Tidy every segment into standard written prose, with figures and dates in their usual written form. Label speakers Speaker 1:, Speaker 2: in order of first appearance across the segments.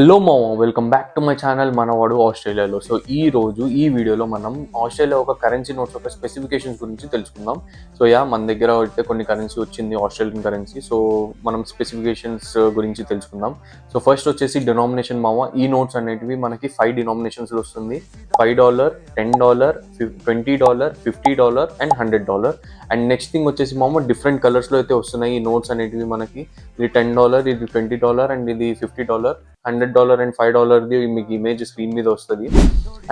Speaker 1: Hello మామ, welcome back to my channel మనవాడు ఆస్ట్రేలియాలో. సో ఈ రోజు ఈ వీడియోలో మనం ఆస్ట్రేలియా ఒక కరెన్సీ నోట్స్ ఒక స్పెసిఫికేషన్స్ గురించి తెలుసుకుందాం. సో మన దగ్గర అయితే కొన్ని కరెన్సీ వచ్చింది, ఆస్ట్రేలియన్ కరెన్సీ. సో మనం స్పెసిఫికేషన్స్ గురించి తెలుసుకుందాం. సో ఫస్ట్ వచ్చేసి డినామినేషన్ మామ. ఈ నోట్స్ అనేటివి మనకి 5 డినామినేషన్స్ వస్తుంది. $5, $10, $20, $50 అండ్ $100. అండ్ నెక్స్ట్ థింగ్ వచ్చేసి మామ, డిఫరెంట్ కలర్స్లో అయితే వస్తున్నాయి ఈ నోట్స్ అనేటివి మనకి. ఇది $10, ఇది $20 అండ్ ఇది $50. $100 అండ్ $5ది మీకు ఇమేజ్ స్క్రీన్ మీద వస్తుంది.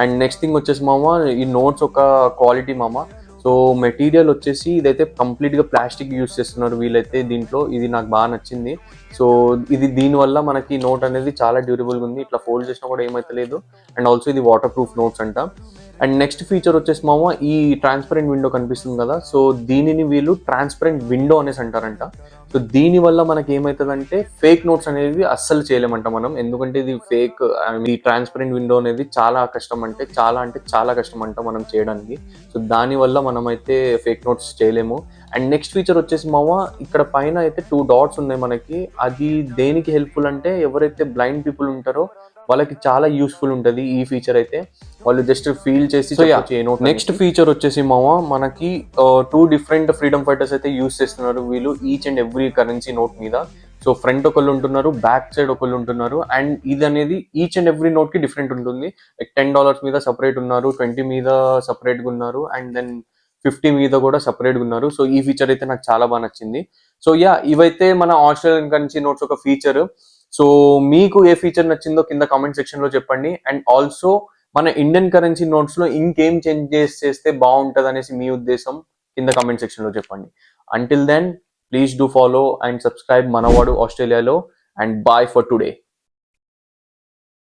Speaker 1: అండ్ నెక్స్ట్ థింగ్ వచ్చేసి మామ, ఈ నోట్స్ ఒక క్వాలిటీ మామ. సో మెటీరియల్ వచ్చేసి ఇదైతే కంప్లీట్గా ప్లాస్టిక్ యూస్ చేస్తున్నారు వీళ్ళైతే దీంట్లో. ఇది నాకు బాగా నచ్చింది. సో ఇది దీనివల్ల మనకి నోట్ అనేది చాలా డ్యూరబుల్గా ఉంది. ఇట్లా ఫోల్డ్ చేసినా కూడా ఏమైతలేదు. అండ్ ఆల్సో ఇది వాటర్ ప్రూఫ్ నోట్స్ అంట. అండ్ నెక్స్ట్ ఫీచర్ వచ్చేసి మామ, ఈ ట్రాన్స్పరెంట్ విండో కనిపిస్తుంది కదా, సో దీనిని వీళ్ళు ట్రాన్స్పరెంట్ విండో అనేసి అంటారంట. సో దీని వల్ల మనకి ఏమవుతుందంటే ఫేక్ నోట్స్ అనేవి అస్సలు చేయలేమంట మనం. ఎందుకంటే ఇది ఫేక్, ఈ ట్రాన్స్పరెంట్ విండో అనేది చాలా కష్టం, అంటే చాలా కష్టం అంట మనం చేయడానికి. సో దానివల్ల మనం అయితే ఫేక్ నోట్స్ చేయలేము. అండ్ నెక్స్ట్ ఫీచర్ వచ్చేసి మామ, ఇక్కడ పైన అయితే 2 డాట్స్ ఉన్నాయి మనకి. అది దేనికి హెల్ప్ఫుల్ అంటే ఎవరైతే బ్లైండ్ పీపుల్ ఉంటారో వాళ్ళకి చాలా యూస్ఫుల్ ఉంటుంది ఈ ఫీచర్ అయితే. వాళ్ళు జస్ట్ ఫీల్ చేసి నెక్స్ట్ ఫీచర్ వచ్చేసి మామ, మనకి 2 డిఫరెంట్ ఫ్రీడమ్ ఫైటర్స్ అయితే యూస్ చేస్తున్నారు వీళ్ళు each and every currency note మీద. సో ఫ్రంట్ ఒకళ్ళు ఉంటున్నారు, బ్యాక్ సైడ్ ఒకళ్ళు ఉంటున్నారు. అండ్ ఇది అనేది ఈచ్ అండ్ ఎవ్రీ నోట్ కి డిఫరెంట్ ఉంటుంది. లైక్ $10 మీద సపరేట్ ఉన్నారు, 20 మీద సపరేట్ గా ఉన్నారు, అండ్ దెన్ 50 మీద కూడా సపరేట్ గా ఉన్నారు. సో ఈ ఫీచర్ అయితే నాకు చాలా బాగా నచ్చింది. సో ఇవైతే మన ఆస్ట్రేలియన్ కరెన్సీ నోట్స్ ఒక ఫీచర్. సో మీకు ఏ ఫీచర్ నచ్చిందో కింద కామెంట్ సెక్షన్ లో చెప్పండి. అండ్ ఆల్సో మన ఇండియన్ కరెన్సీ నోట్స్ లో ఇంకేం చేంజెస్ చేస్తే బాగుంటది అనేసి మీ ఉద్దేశం కింద కామెంట్ సెక్షన్ లో చెప్పండి. Until then, please do follow and subscribe మనవాడు ఆస్ట్రేలియాలో. And bye for today.